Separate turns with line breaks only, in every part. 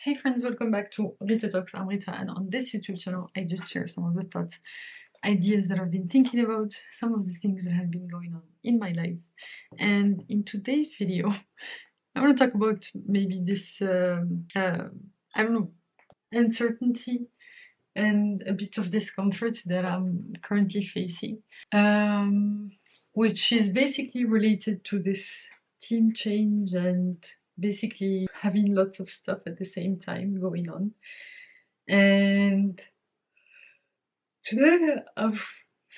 Hey friends, welcome back to Rita Talks. I'm Rita, and on this YouTube channel, I just share some of the thoughts, ideas that I've been thinking about, some of the things that have been going on in my life. And in today's video, I want to talk about maybe this, I don't know, uncertainty and a bit of discomfort that I'm currently facing, which is basically related to this team change and basically having lots of stuff at the same time going on. And today I've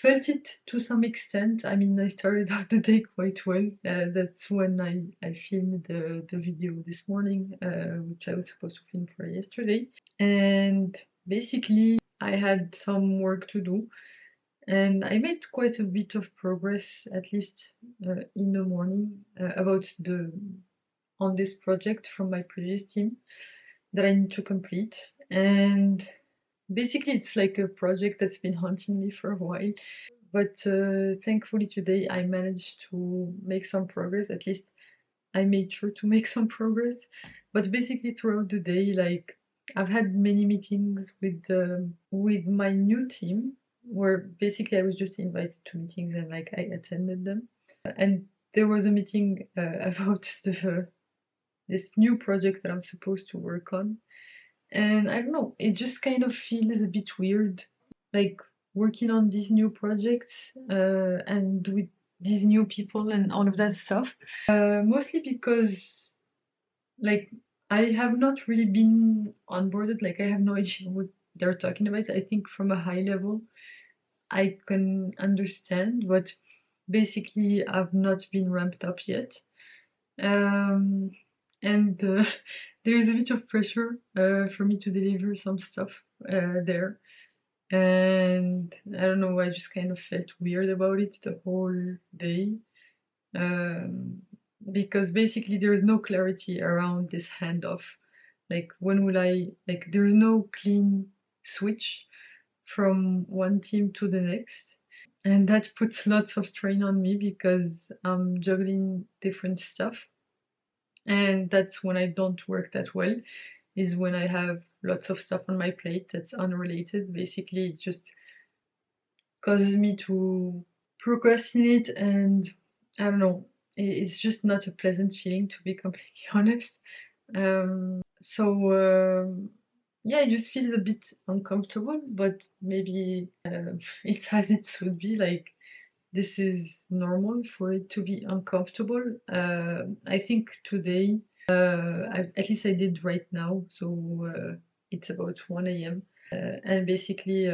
felt it to some extent. I mean, I started out the day quite well. That's when I filmed the video this morning, which I was supposed to film for yesterday. And basically, I had some work to do. And I made quite a bit of progress, at least in the morning, on this project from my previous team that I need to complete. And basically, it's like a project that's been haunting me for a while. But thankfully today I managed to make some progress. At least I made sure to make some progress. But basically throughout the day, like I've had many meetings with my new team, where basically I was just invited to meetings and like I attended them. And there was a meeting about this new project that I'm supposed to work on. And I don't know, it just kind of feels a bit weird, like working on these new projects and with these new people and all of that stuff. Mostly because, like, I have not really been onboarded, like, I have no idea what they're talking about. I think from a high level, I can understand, but basically, I've not been ramped up yet. Um, and there is a bit of pressure for me to deliver some stuff there. And I don't know, I just kind of felt weird about it the whole day. Um, because basically there is no clarity around this handoff. Like, when will like, there's no clean switch from one team to the next. And that puts lots of strain on me because I'm juggling different stuff. And that's when I don't work that well, is when I have lots of stuff on my plate that's unrelated. Basically, it just causes me to procrastinate, and I don't know, it's just not a pleasant feeling, to be completely honest. Yeah, it just feels a bit uncomfortable, but maybe it's as it should be. Like, this is normal for it to be uncomfortable. I think today, at least I did right now, so it's about 1 a.m. And basically,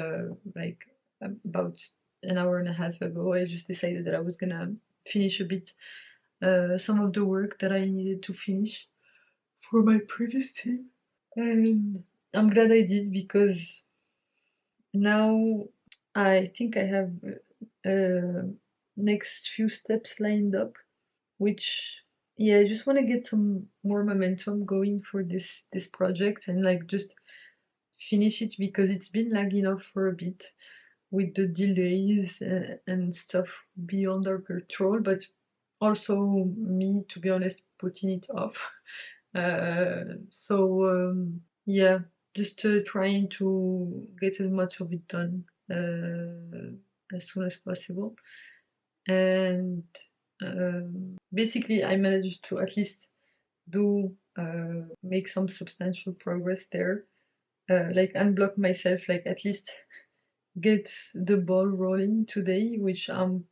like about an hour and a half ago, I just decided that I was gonna finish a bit some of the work that I needed to finish for my previous team. And I'm glad I did, because now I think I have next few steps lined up, which, yeah, I just want to get some more momentum going for this project and like just finish it, because it's been lagging off for a bit with the delays and stuff beyond our control, but also me, to be honest, putting it off. Yeah, just trying to get as much of it done as soon as possible. And basically, I managed to at least do make some substantial progress there. Like, unblock myself, like at least get the ball rolling today, which I'm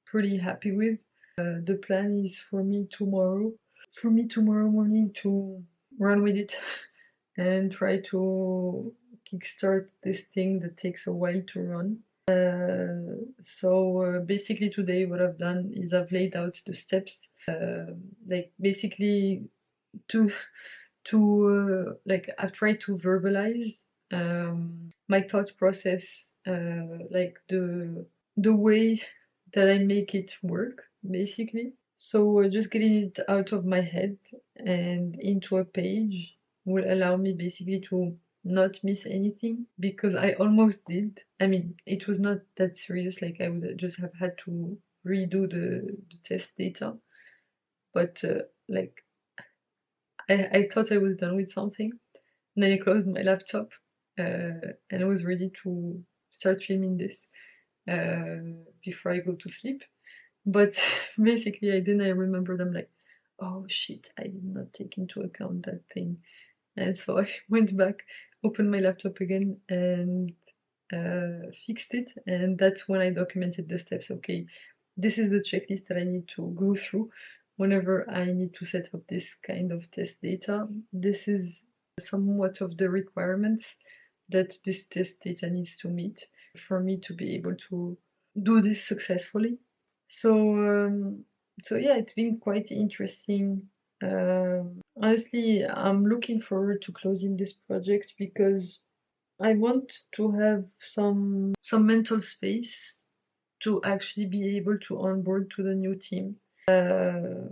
pretty happy with. The plan is for me tomorrow morning to run with it and try to kickstart this thing that takes a while to run. Basically today what I've done is I've laid out the steps, like basically to like I've tried to verbalize my thought process, like the way that I make it work, basically. So just getting it out of my head and into a page will allow me basically to not miss anything, because I almost did. I mean, it was not that serious, like I would just have had to redo the test data, but like I thought I was done with something, then I closed my laptop and I was ready to start filming this before I go to sleep. But basically, I remembered, I'm like, oh shit, I did not take into account that thing. And so I went back, opened my laptop again, and fixed it. And that's when I documented the steps. Okay, this is the checklist that I need to go through whenever I need to set up this kind of test data. This is somewhat of the requirements that this test data needs to meet for me to be able to do this successfully. So yeah, it's been quite interesting. Honestly, I'm looking forward to closing this project because I want to have some mental space to actually be able to onboard to the new team,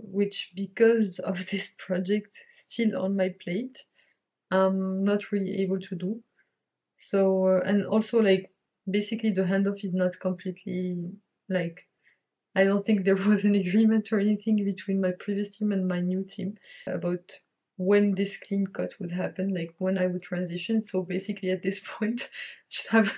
which because of this project still on my plate, I'm not really able to do. So and also like basically the handoff is not completely like I don't think there was an agreement or anything between my previous team and my new team about when this clean cut would happen, like when I would transition. So basically, at this point, just have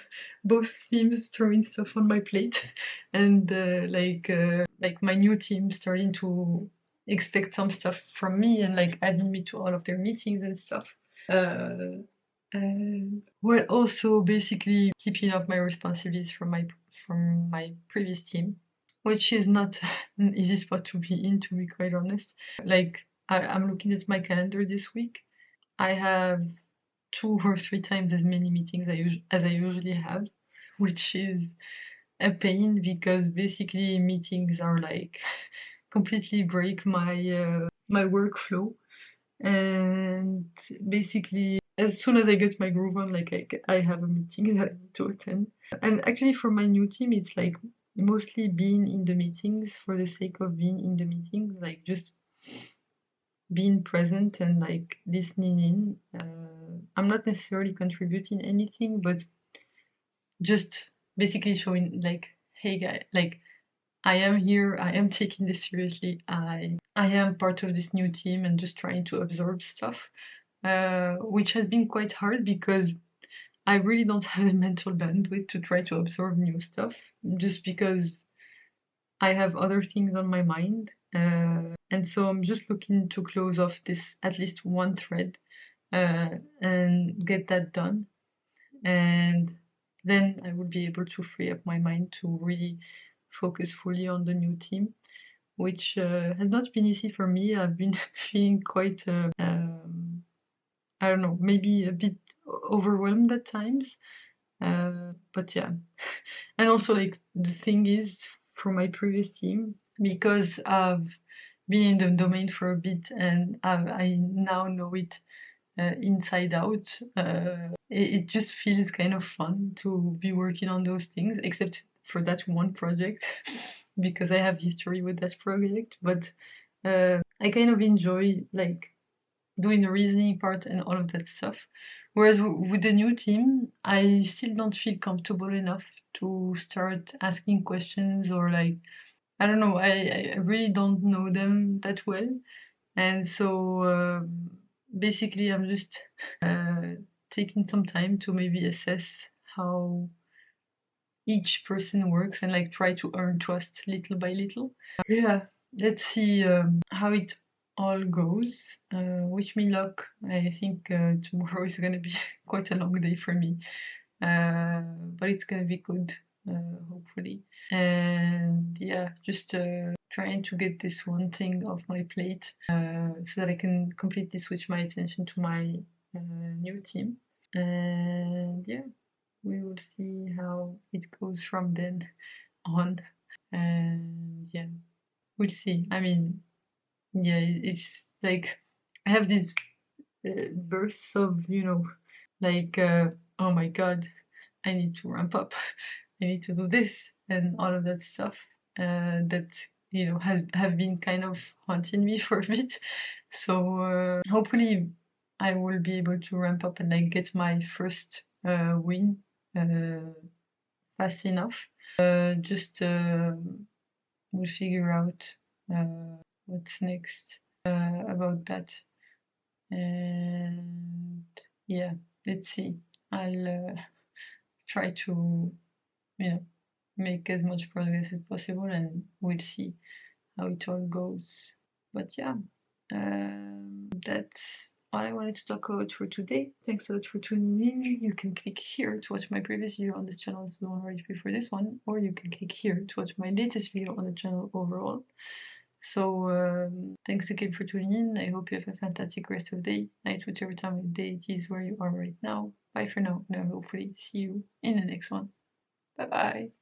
both teams throwing stuff on my plate, and like my new team starting to expect some stuff from me and like adding me to all of their meetings and stuff. And while also basically keeping up my responsibilities from my previous team, which is not an easy spot to be in, to be quite honest. Like, I'm looking at my calendar this week. I have 2 or 3 times as many meetings as I usually have, which is a pain because basically meetings are like completely break my workflow. And basically, as soon as I get my groove on, like I have a meeting that I need to attend. And actually, for my new team, it's like mostly being in the meetings for the sake of being in the meetings, like just being present and like listening in. I'm not necessarily contributing anything, but just basically showing like, hey guy, like I am here, I am taking this seriously, I am part of this new team and just trying to absorb stuff, which has been quite hard because I really don't have the mental bandwidth to try to absorb new stuff just because I have other things on my mind. And so I'm just looking to close off this at least one thread and get that done. And then I will be able to free up my mind to really focus fully on the new team, which has not been easy for me. I've been feeling quite, I don't know, maybe a bit overwhelmed at times. But yeah, and also like the thing is, for my previous team, because I've been in the domain for a bit and I now know it inside out, it just feels kind of fun to be working on those things, except for that one project because I have history with that project. But I kind of enjoy like doing the reasoning part and all of that stuff. Whereas with the new team, I still don't feel comfortable enough to start asking questions or like, I don't know, I really don't know them that well. And so basically, I'm just taking some time to maybe assess how each person works and like try to earn trust little by little. Yeah, let's see how it all goes. Wish me luck. I think tomorrow is gonna be quite a long day for me, but it's gonna be good, hopefully. And yeah, just trying to get this one thing off my plate so that I can completely switch my attention to my new team. And yeah, we will see how it goes from then on. And yeah, we'll see. I mean, yeah, it's like I have these bursts of, like, oh my god, I need to ramp up, I need to do this, and all of that stuff that have been kind of haunting me for a bit. So hopefully, I will be able to ramp up and like get my first win fast enough. Just we'll figure out what's next about that. And yeah, let's see. I'll try to, you know, make as much progress as possible, and we'll see how it all goes. But yeah, that's all I wanted to talk about for today. Thanks a lot for tuning in. You can click here to watch my previous video on this channel, it's the one right before this one, or you can click here to watch my latest video on the channel overall. So thanks again for tuning in. I hope you have a fantastic rest of the day, night, whichever time of day it is where you are right now. Bye for now, and I'll hopefully see you in the next one. Bye bye.